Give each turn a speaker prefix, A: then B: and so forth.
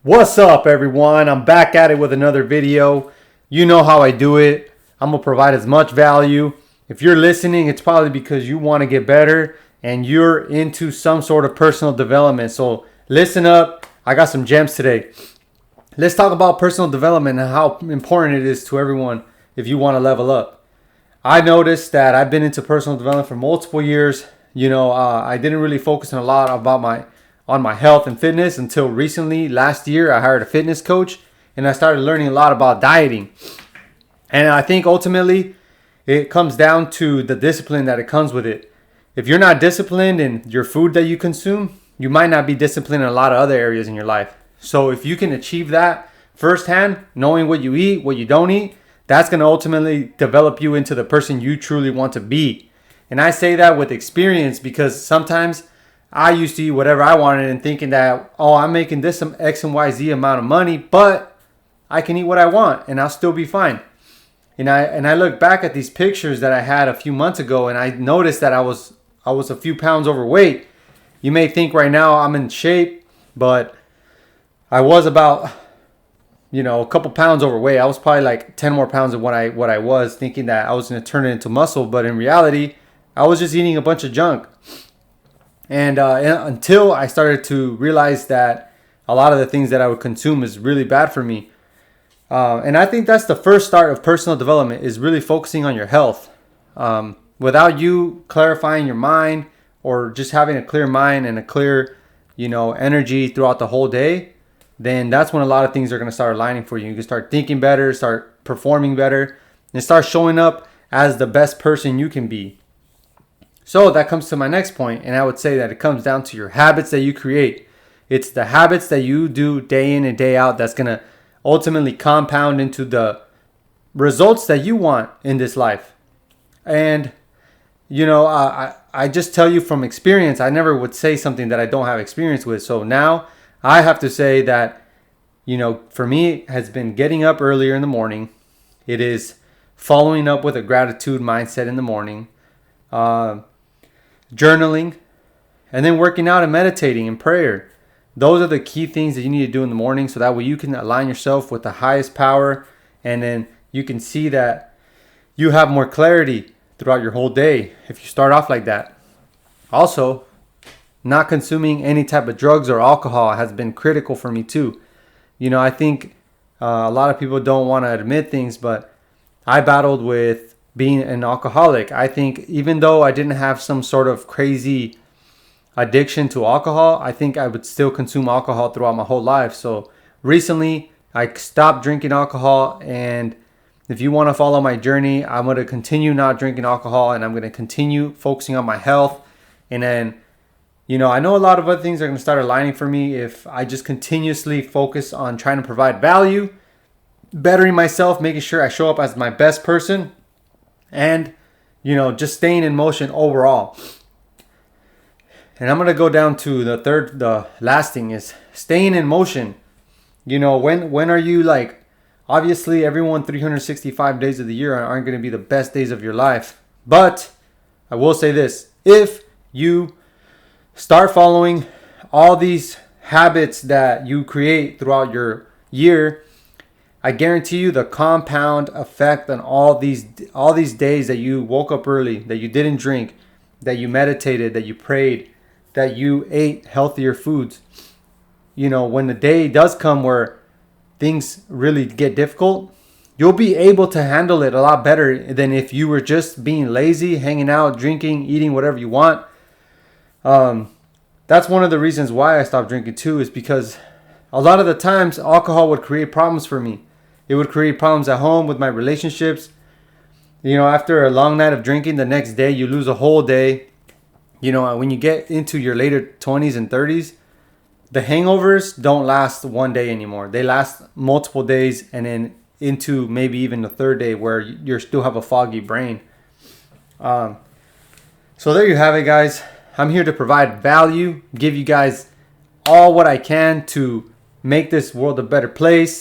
A: What's up, everyone? I'm back at it with another video. You know how I do it. I'm going to provide as much value. If you're listening, it's probably because you want to get better and you're into some sort of personal development. So listen up. I got some gems today. Let's talk about personal development and how important it is to everyone if you want to level up. I noticed that I've been into personal development for multiple years. I didn't really focus on a lot about my health and fitness until recently. Last year, I hired a fitness coach and I started learning a lot about dieting. And I think ultimately it comes down to the discipline that it comes with it. If you're not disciplined in your food that you consume, you might not be disciplined in a lot of other areas in your life. So if you can achieve that firsthand, knowing what you eat, what you don't eat, that's going to ultimately develop you into the person you truly want to be. And I say that with experience because sometimes I used to eat whatever I wanted and thinking that, oh, I'm making this some X and Y, Z amount of money, but I can eat what I want and I'll still be fine. And I look back at these pictures that I had a few months ago and I noticed that I was a few pounds overweight. You may think right now I'm in shape, but I was about, a couple pounds overweight. I was probably like 10 more pounds than what I was, thinking that I was going to turn it into muscle, but in reality, I was just eating a bunch of junk. And until I started to realize that a lot of the things that I would consume is really bad for me. And I think that's the first start of personal development, is really focusing on your health. Without you clarifying your mind or just having a clear mind and a clear, energy throughout the whole day, then that's when a lot of things are going to start aligning for you. You can start thinking better, start performing better, and start showing up as the best person you can be. So that comes to my next point, and I would say that it comes down to your habits that you create. It's the habits that you do day in and day out that's going to ultimately compound into the results that you want in this life. And, I just tell you from experience, I never would say something that I don't have experience with. So now I have to say that, for me, it has been getting up earlier in the morning. It is following up with a gratitude mindset in the morning. Journaling, and then working out and meditating and prayer. Those are the key things that you need to do in the morning, so that way you can align yourself with the highest power, and then you can see that you have more clarity throughout your whole day if you start off like that. Also, not consuming any type of drugs or alcohol has been critical for me too. I think a lot of people don't want to admit things, but I battled with being an alcoholic. I think even though I didn't have some sort of crazy addiction to alcohol, I think I would still consume alcohol throughout my whole life. So recently I stopped drinking alcohol, and if you want to follow my journey, I'm going to continue not drinking alcohol, and I'm going to continue focusing on my health. And then, I know a lot of other things are going to start aligning for me if I just continuously focus on trying to provide value, bettering myself, making sure I show up as my best person, and just staying in motion overall. And I'm going to go down to the last thing is staying in motion. When are you like, obviously everyone 365 days of the year aren't going to be the best days of your life, but I will say this: if you start following all these habits that you create throughout your year, I guarantee you the compound effect on all these days that you woke up early, that you didn't drink, that you meditated, that you prayed, that you ate healthier foods. When the day does come where things really get difficult, you'll be able to handle it a lot better than if you were just being lazy, hanging out, drinking, eating whatever you want. That's one of the reasons why I stopped drinking too, is because a lot of the times alcohol would create problems for me. It would create problems at home with my relationships. After a long night of drinking, the next day you lose a whole day. When you get into your later 20s and 30s, the hangovers don't last one day anymore. They last multiple days, and then into maybe even the third day where you still have a foggy brain. So there you have it, guys. I'm here to provide value, give you guys all what I can to make this world a better place.